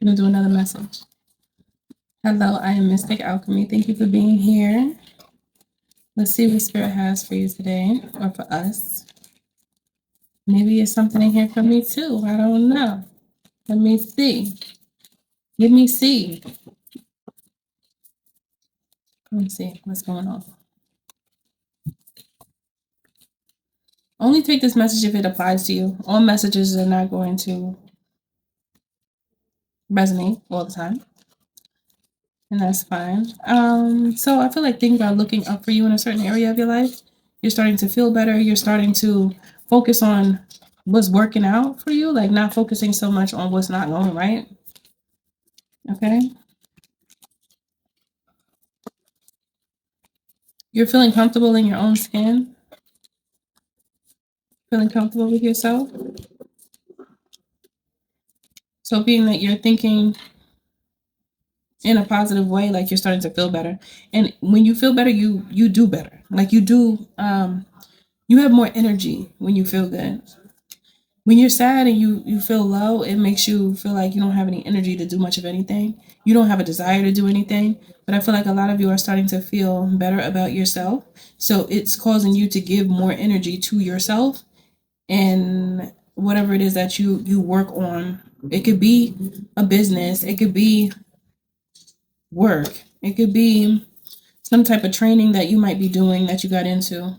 I'm gonna do another message. Hello, I am Mystic Alchemy. Thank you for being here. Let's see what Spirit has for you today, or for us. Maybe it's something in here for me too. I don't know. Let me see. Let me see. Let me see what's going on. Only take this message if it applies to you. All messages are not going to resonate all the time, and that's fine. So I feel like things are looking up for you in a certain area of your life. You're starting to feel better. You're starting to focus on what's working out for you, like not focusing so much on what's not going right. Okay. You're feeling comfortable in your own skin, feeling comfortable with yourself. So being that you're thinking in a positive way, like you're starting to feel better. And when you feel better, you do better. Like you have more energy when you feel good. When you're sad and you feel low, it makes you feel like you don't have any energy to do much of anything. You don't have a desire to do anything. But I feel like a lot of you are starting to feel better about yourself. So it's causing you to give more energy to yourself and whatever it is that you work on. It could be a business, it could be work, it could be some type of training that you might be doing that you got into.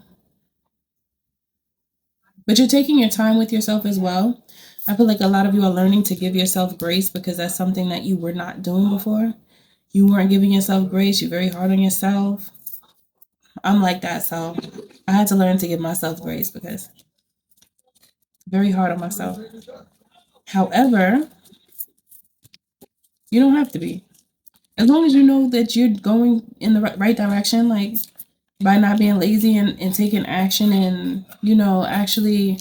But you're taking your time with yourself as well. I feel like a lot of you are learning to give yourself grace because that's something that you were not doing before. You weren't giving yourself grace. You're very hard on yourself. I'm like that. So I had to learn to give myself grace because I'm very hard on myself. However, you don't have to be. As long as you know that you're going in the right direction, like by not being lazy and taking action and, actually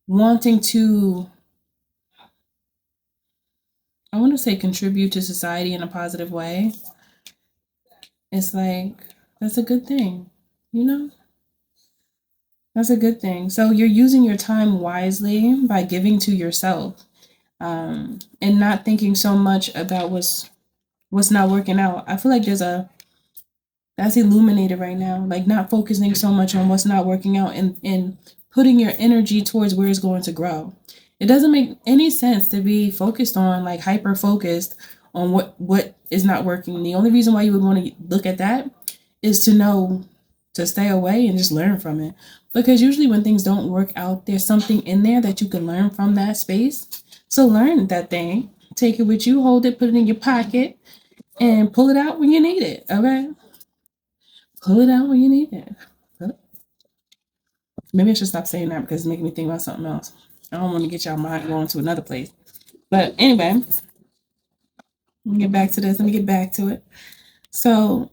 wanting to, I want to say, contribute to society in a positive way. It's like, that's a good thing, you know? That's a good thing. So you're using your time wisely by giving to yourself, and not thinking so much about what's not working out. I feel like that's illuminated right now, like not focusing so much on what's not working out and putting your energy towards where it's going to grow. It doesn't make any sense to be focused on, like, hyper focused on what is not working. The only reason why you would want to look at that is to know to stay away and just learn from it. Because usually when things don't work out, there's something in there that you can learn from that space. So learn that thing, take it with you, hold it, put it in your pocket, and pull it out when you need it. Okay? Pull it out when you need it. Maybe I should stop saying that because it's making me think about something else. I don't want to get y'all mind going to another place. But anyway, let me get back to this. Let me get back to it. So,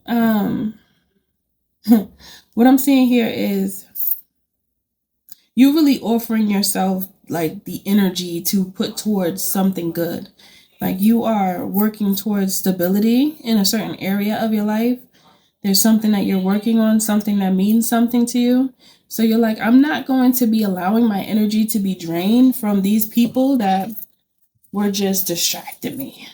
what I'm seeing here is you really offering yourself, like, the energy to put towards something good. Like, you are working towards stability in a certain area of your life. There's something that you're working on, something that means something to you. So you're like, I'm not going to be allowing my energy to be drained from these people that were just distracting me,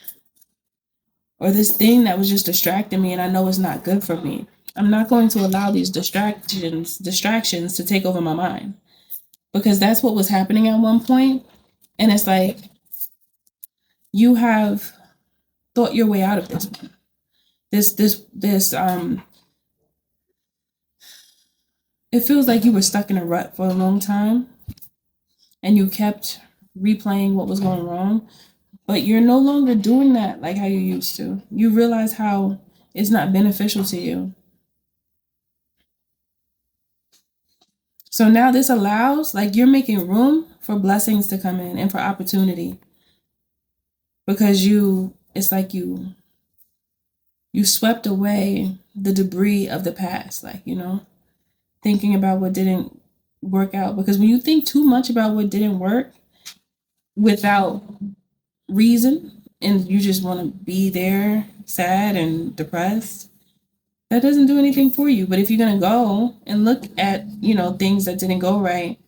or this thing that was just distracting me and I know it's not good for me. I'm not going to allow these distractions to take over my mind, because that's what was happening at one point. And it's like, you have thought your way out of this. It feels like you were stuck in a rut for a long time and you kept replaying what was going wrong, but you're no longer doing that like how you used to. You realize how it's not beneficial to you. So now this allows, like, you're making room for blessings to come in and for opportunity, because it's like you swept away the debris of the past, like, thinking about what didn't work out. Because when you think too much about what didn't work without reason and you just want to be there sad and depressed, that doesn't do anything for you. But if you're going to go and look at, things that didn't go right,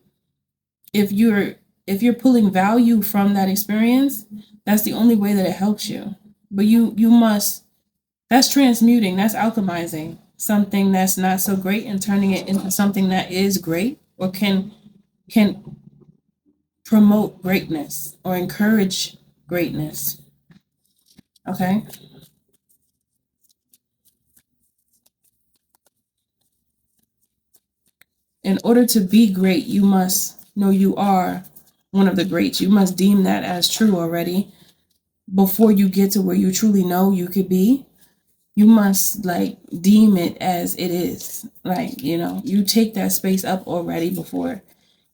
if you're if you're pulling value from that experience, that's the only way that it helps you. But you must, that's transmuting, that's alchemizing something that's not so great and turning it into something that is great or can promote greatness or encourage greatness. Okay? In order to be great, you must know you are one of the greats. You must deem that as true already before you get to where you truly know you could be. You must like deem it as it is. Like, you take that space up already before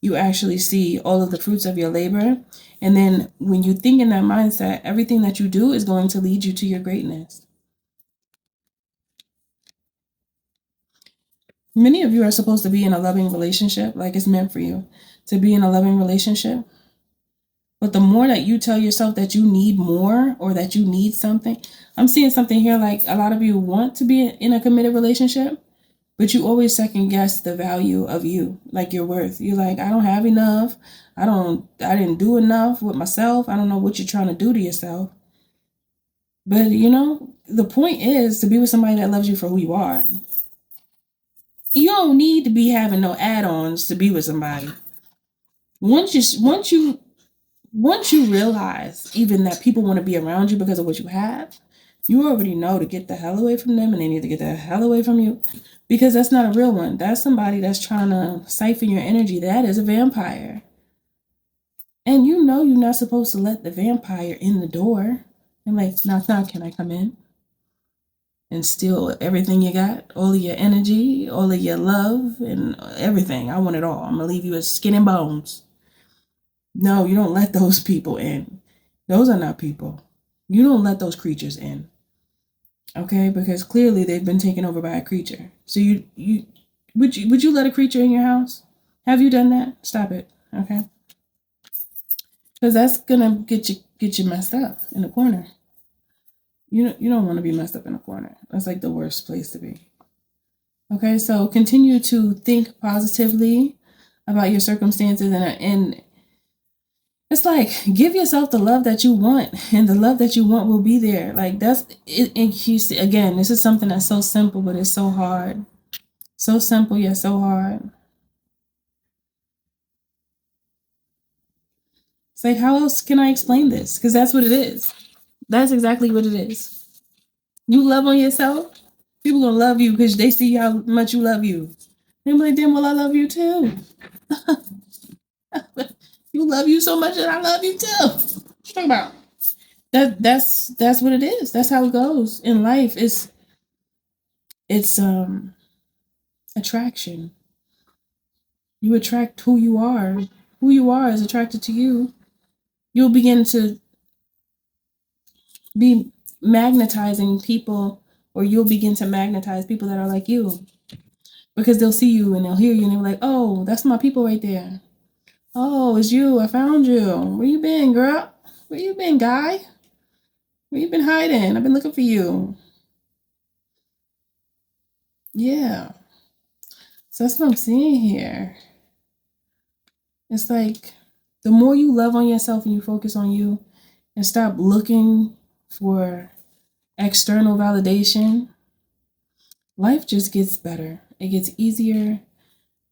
you actually see all of the fruits of your labor. And then when you think in that mindset, everything that you do is going to lead you to your greatness. Many of you are supposed to be in a loving relationship, like it's meant for you to be in a loving relationship. But the more that you tell yourself that you need more or that you need something, I'm seeing something here like a lot of you want to be in a committed relationship, but you always second guess the value of you, like your worth. You're like, I don't have enough. I didn't do enough with myself. I don't know what you're trying to do to yourself. But the point is to be with somebody that loves you for who you are. You don't need to be having no add-ons to be with somebody. Once you realize even that people want to be around you because of what you have, you already know to get the hell away from them and they need to get the hell away from you, because that's not a real one. That's somebody that's trying to siphon your energy. That is a vampire. And you're not supposed to let the vampire in the door and like, knock, knock, can I come in? And steal everything you got, all of your energy, all of your love, and everything. I want it all. I'm going to leave you as skin and bones. No, you don't let those people in. Those are not people. You don't let those creatures in. Okay? Because clearly they've been taken over by a creature. So would you let a creature in your house? Have you done that? Stop it. Okay? Because that's gonna get you messed up in the corner. You don't want to be messed up in a corner. That's like the worst place to be. Okay, so continue to think positively about your circumstances, and it's like, give yourself the love that you want, and the love that you want will be there. Like that's it. Again, this is something that's so simple, but it's so hard. So simple yet so hard. It's like, how else can I explain this? Because that's what it is. That's exactly what it is. You love on yourself, people gonna love you because they see how much you love you. They're like, damn, well, I love you too. You love you so much that I love you too. What you talking about? That's what it is. That's how it goes in life. It's attraction. You attract who you are. Who you are is attracted to you. You'll begin to be magnetizing people, or you'll begin to magnetize people that are like you, because they'll see you and they'll hear you and they're like, oh, that's my people right there. Oh, it's you. I found you. Where you been, girl? Where you been, guy? Where you been hiding? I've been looking for you. Yeah. So that's what I'm seeing here. It's like the more you love on yourself and you focus on you and stop looking for external validation, life just gets better. It gets easier.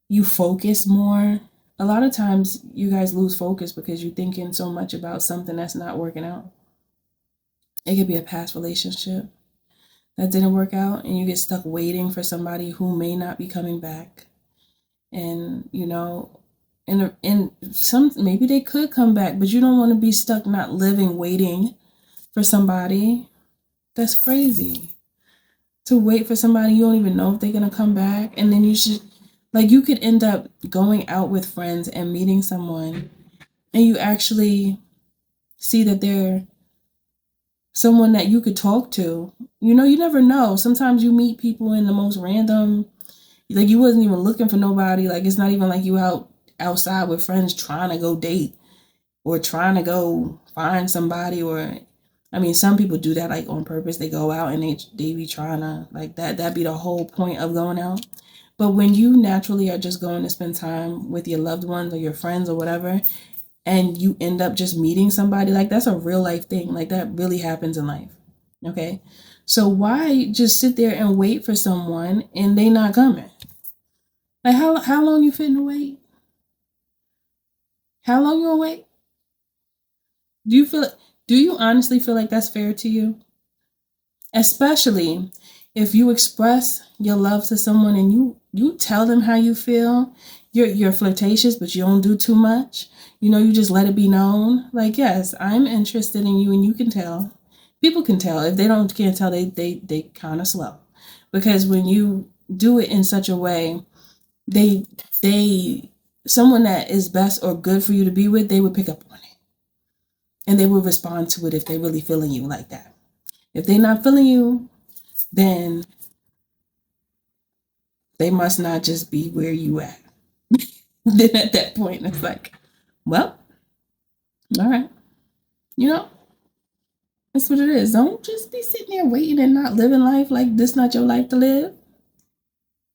You focus more. A lot of times you guys lose focus because you're thinking so much about something that's not working out. It could be a past relationship that didn't work out, and you get stuck waiting for somebody who may not be coming back. And and some, maybe they could come back, but you don't want to be stuck not living waiting for somebody. That's crazy. To wait for somebody you don't even know if they're gonna come back, and then you could end up going out with friends and meeting someone, and you actually see that they're someone that you could talk to. You never know. Sometimes you meet people in the most random, like you wasn't even looking for nobody. Like it's not even like you outside with friends trying to go date or trying to go find somebody. Or I mean, some people do that like on purpose. They go out and they be trying to, like, that be the whole point of going out. But when you naturally are just going to spend time with your loved ones or your friends or whatever, and you end up just meeting somebody, like that's a real life thing. Like that really happens in life. Okay. So why just sit there and wait for someone and they not coming? Like how long you fitting to wait? How long you gonna wait? Do you honestly feel like that's fair to you? Especially if you express your love to someone and you tell them how you feel. You're flirtatious, but you don't do too much. You just let it be known. Like, yes, I'm interested in you, and you can tell. People can tell. If they can't tell, they kind of slow. Because when you do it in such a way, they someone that is best or good for you to be with, they would pick up on it. And they will respond to it if they really feeling you like that. If they're not feeling you, then they must not just be where you at. Then at that point, it's like, well, all right. That's what it is. Don't just be sitting there waiting and not living life like this not your life to live.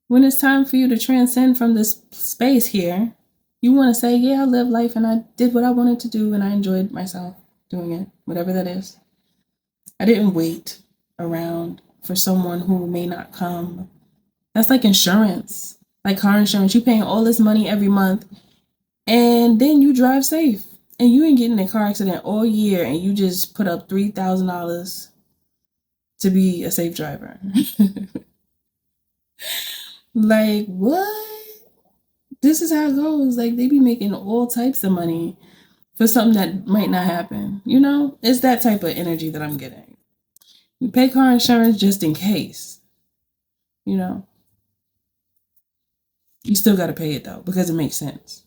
When it's time for you to transcend from this space here, you want to say, yeah, I lived life and I did what I wanted to do and I enjoyed myself doing it, whatever that is. I didn't wait around for someone who may not come. That's like insurance, like car insurance. You're paying all this money every month and then you drive safe and you ain't getting in a car accident all year and you just put up $3,000 to be a safe driver. Like, what? This is how it goes. Like, they be making all types of money for something that might not happen. It's that type of energy that I'm getting. You pay car insurance just in case. You still got to pay it though because it makes sense.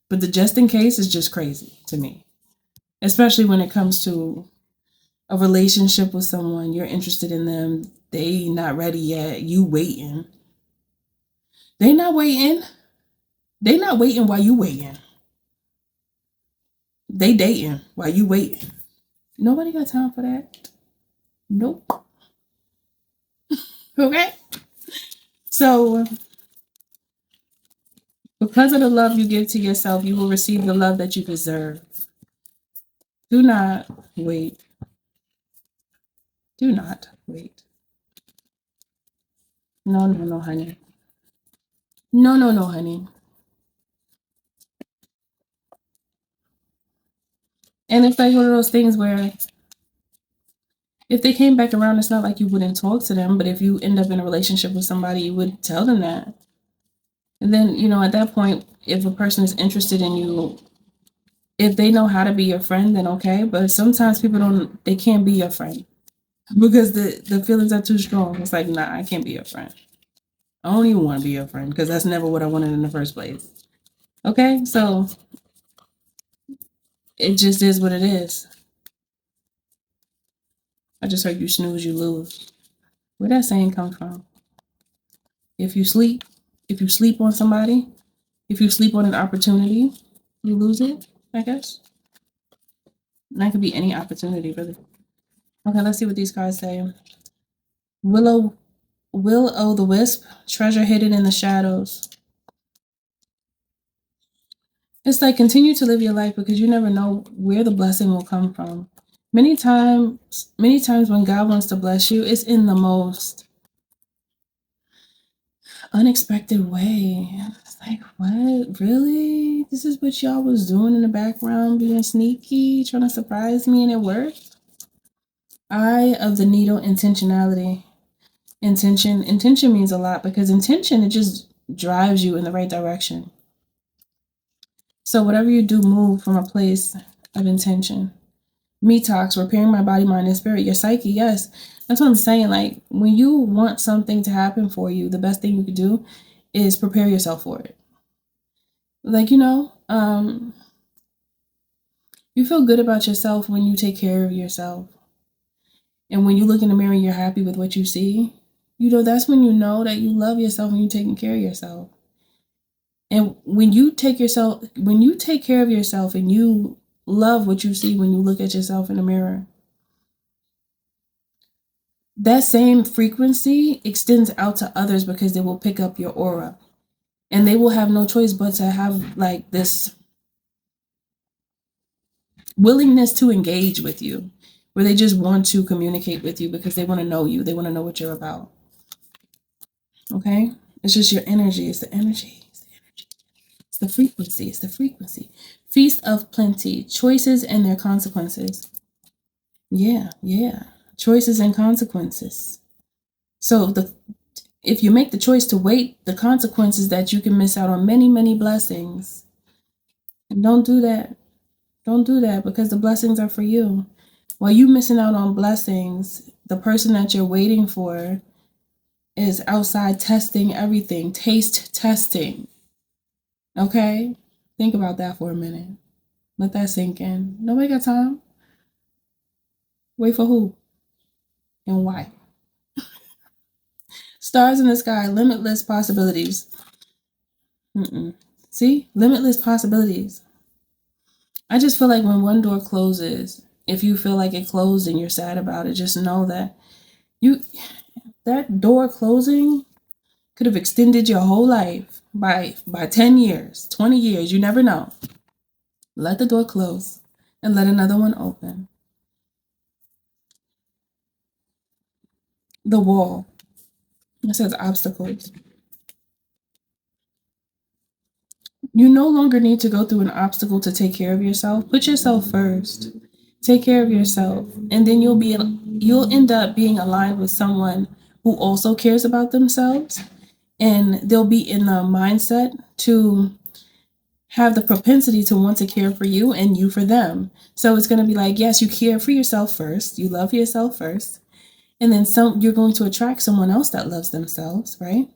But the just in case is just crazy to me, especially when it comes to a relationship with someone. You're interested in them. They not ready yet. You waiting. They not waiting. They not waiting while you waiting. They dating while you waiting. Nobody got time for that. Nope. Okay. So because of the love you give to yourself, you will receive the love that you deserve. Do not wait. Do not wait. No, no, no, honey. No, no, no, honey. And it's like one of those things where if they came back around, it's not like you wouldn't talk to them, but if you end up in a relationship with somebody, you would tell them that. And then, at that point, if a person is interested in you, if they know how to be your friend, then okay. But sometimes people they can't be your friend because the feelings are too strong. It's like, nah, I can't be your friend. I don't even want to be your friend because that's never what I wanted in the first place. Okay, so it just is what it is. I just heard you snooze, you lose. Where that saying come from? If you sleep on somebody, if you sleep on an opportunity, you lose it, I guess. And that could be any opportunity, really. Okay, let's see what these cards say. Will-o'-the-wisp, treasure hidden in the shadows. It's like continue to live your life because you never know where the blessing will come from. Many times when God wants to bless you, it's in the most unexpected way. It's like, what? Really? This is what y'all was doing in the background, being sneaky, trying to surprise me, and it worked? Eye of the needle, intentionality. Intention means a lot because intention, it just drives you in the right direction. So whatever you do, move from a place of intention. Detox, repairing my body, mind, and spirit. Your psyche, yes. That's what I'm saying. Like, when you want something to happen for you, the best thing you could do is prepare yourself for it. Like, you feel good about yourself when you take care of yourself. And when you look in the mirror and you're happy with what you see, that's when you know that you love yourself and you're taking care of yourself. And when you take care of yourself and you love what you see when you look at yourself in the mirror, that same frequency extends out to others because they will pick up your aura and they will have no choice but to have like this willingness to engage with you, where they just want to communicate with you because they want to know you. They want to know what you're about. Okay? It's just your energy. It's the energy. It's the energy. It's the frequency. It's the frequency. Feast of plenty. Choices and their consequences. Yeah, yeah. Choices and consequences. So if you make the choice to wait, the consequences that you can miss out on many, many blessings. And don't do that. Don't do that, because the blessings are for you. While you missing out on blessings, the person that you're waiting for is outside testing everything, taste testing. Okay? Think about that for a minute. Let that sink in. Nobody got time. Wait for who? And why? Stars in the sky, limitless possibilities. See? Limitless possibilities. I just feel like when one door closes, if you feel like it closed and you're sad about it, just know that that door closing could have extended your whole life by 10 years, 20 years. You never know. Let the door close and let another one open. The wall. It says obstacles. You no longer need to go through an obstacle to take care of yourself. Put yourself first. Take care of yourself, and then you'll end up being aligned with someone who also cares about themselves, and they'll be in the mindset to have the propensity to want to care for you and you for them. So it's going to be like, yes, you care for yourself first, you love yourself first, and then you're going to attract someone else that loves themselves, right?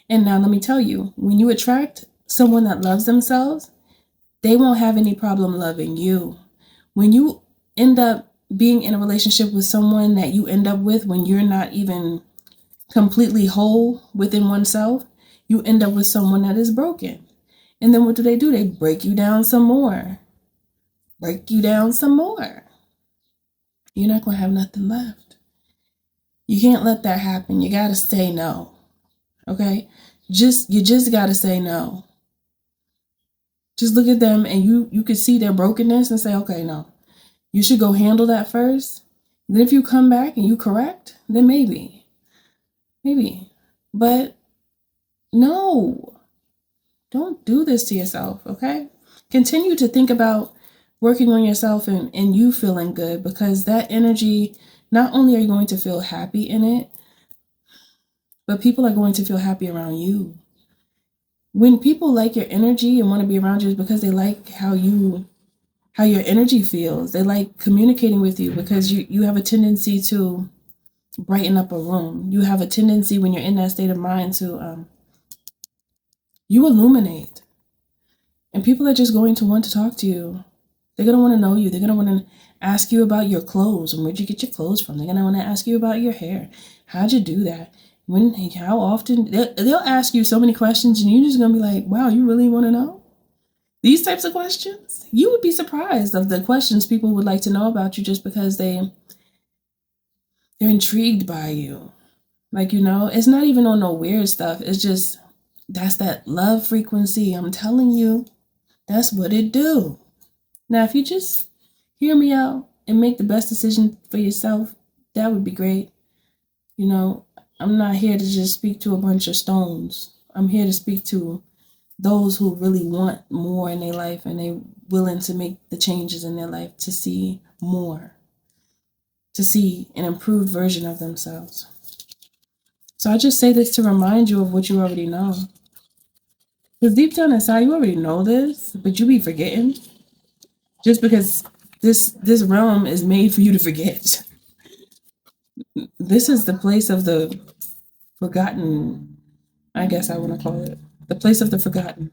And now let me tell you, when you attract someone that loves themselves, they won't have any problem loving you. When you end up being in a relationship with someone that you end up with when you're not even completely whole within oneself, you end up with someone that is broken. And then what do? They break you down some more. Break you down some more. You're not going to have nothing left. You can't let that happen. You got to say no. Okay? You just got to say no. Just look at them and you could see their brokenness and say, okay, no. You should go handle that first. Then if you come back and you correct, then maybe. But no, don't do this to yourself, okay? Continue to think about working on yourself and you feeling good, because that energy, not only are you going to feel happy in it, but people are going to feel happy around you. When people like your energy and want to be around you, it's because they like how your energy feels. They like communicating with you because you have a tendency to brighten up a room. You have a tendency when you're in that state of mind to you illuminate. And people are just going to want to talk to you. They're going to want to know you. They're going to want to ask you about your clothes and where'd you get your clothes from. They're going to want to ask you about your hair. How'd you do that? How often? They'll ask you so many questions and you're just going to be like, wow, you really want to know? These types of questions? You would be surprised of the questions people would like to know about you just because they're intrigued by you. Like, it's not even on no weird stuff. It's just, that's that love frequency. I'm telling you, that's what it do. Now, if you just hear me out and make the best decision for yourself, that would be great. I'm not here to just speak to a bunch of stones. I'm here to speak to those who really want more in their life and they're willing to make the changes in their life to see more, to see an improved version of themselves. So I just say this to remind you of what you already know. Because deep down inside, you already know this, but you be forgetting. Just because this realm is made for you to forget. This is the place of the forgotten, I guess I want to call it. The place of the forgotten.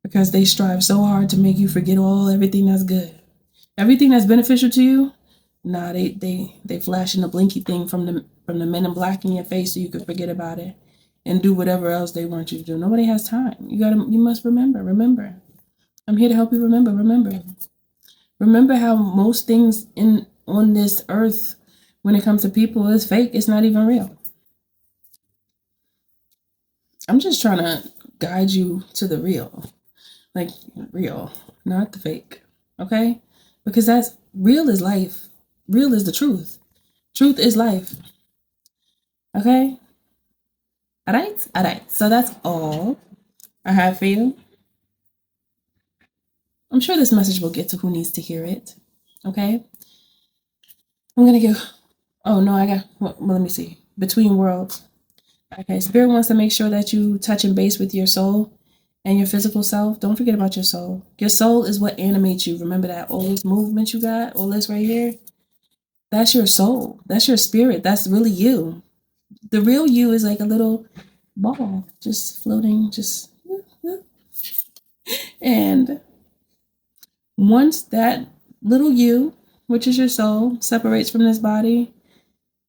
Because they strive so hard to make you forget everything that's good. Everything that's beneficial to you, nah, they flashing the blinky thing from the men in black in your face so you could forget about it and do whatever else they want you to do. Nobody has time. You must remember. I'm here to help you remember. Remember how most things on this earth, when it comes to people, is fake. It's not even real. I'm just trying to guide you to the real. Like real, not the fake. Okay? because that's real is life. Real is the truth. Truth is life. Okay? All right? All right. So that's all I have for you. I'm sure this message will get to who needs to hear it. Okay? I'm going to go. Oh, no, I got. Well, let me see. Between Worlds. Okay. Spirit wants to make sure that you touch and base with your soul and your physical self. Don't forget about your soul. Your soul is what animates you. Remember that all this movement you got, all this right here? That's your soul. That's your spirit. That's really you. The real you is like a little ball just floating, just. And once that little you, which is your soul, separates from this body,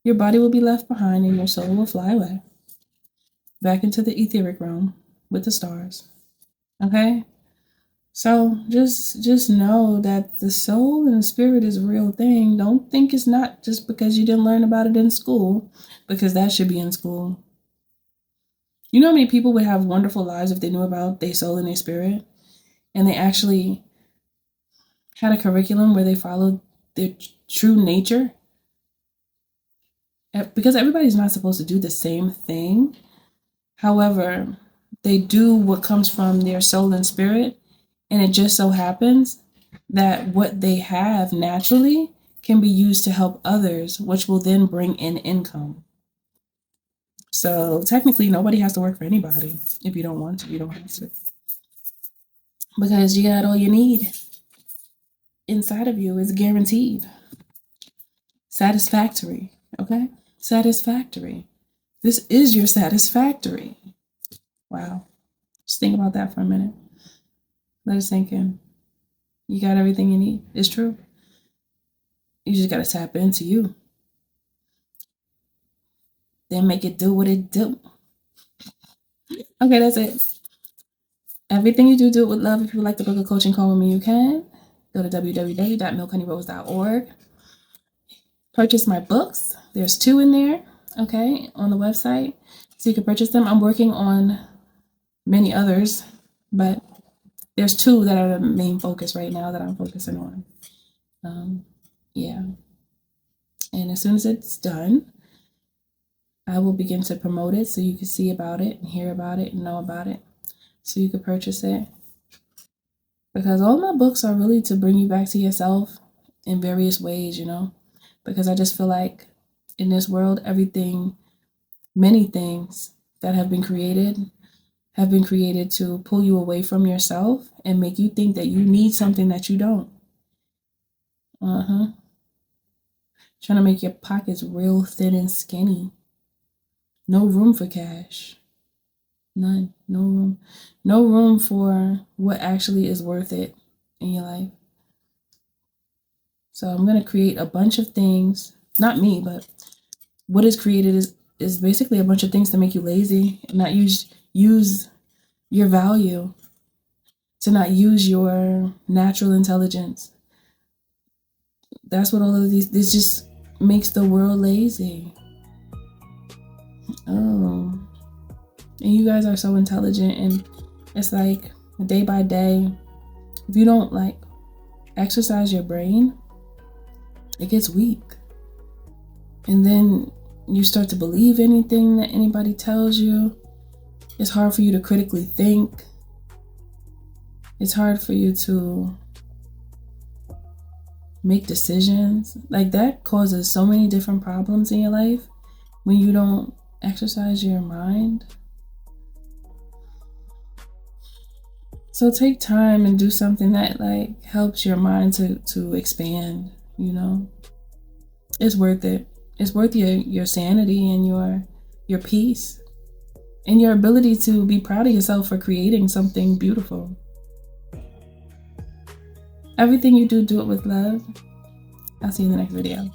your body will be left behind and your soul will fly away back into the etheric realm with the stars. Okay? So just know that the soul and the spirit is a real thing. Don't think it's not just because you didn't learn about it in school, because that should be in school. You know how many people would have wonderful lives if they knew about their soul and their spirit, and they actually had a curriculum where they followed their true nature? Because everybody's not supposed to do the same thing. However, they do what comes from their soul and spirit, and it just so happens that what they have naturally can be used to help others, which will then bring in income. So technically, nobody has to work for anybody. If you don't want to, you don't have to. Because you got all you need inside of you. Is guaranteed. Satisfactory, okay? Satisfactory. This is your satisfactory. Wow. Just think about that for a minute. Let it sink in. You got everything you need. It's true. You just got to tap into you. Then make it do what it do. Okay, that's it. Everything you do, do it with love. If you would like to book a coaching call with me, you can. Go to www.MNHONEYROSE.org. Purchase my books. There's 2 in there, okay, on the website. So you can purchase them. I'm working on many others, but there's 2 that are the main focus right now that I'm focusing on. Yeah. And as soon as it's done, I will begin to promote it so you can see about it and hear about it and know about it, so you can purchase it. Because all my books are really to bring you back to yourself in various ways, you know, because I just feel like in this world, many things that have been created to pull you away from yourself and make you think that you need something that you don't. Trying to make your pockets real thin and skinny. No room for cash. None. No room. No room for what actually is worth it in your life. So I'm going to create a bunch of things. Not me, but what is created is basically a bunch of things to make you lazy and not use your value, to not use your natural intelligence. That's what all of this just makes the world lazy. Oh. And you guys are so intelligent, and it's like day by day, if you don't like exercise your brain, it gets weak. And then you start to believe anything that anybody tells you. It's hard for you to critically think. It's hard for you to make decisions. Like, that causes so many different problems in your life when you don't exercise your mind. So take time and do something that like helps your mind to expand, you know. It's worth it. It's worth your sanity and your peace and your ability to be proud of yourself for creating something beautiful. Everything you do, do it with love. I'll see you in the next video.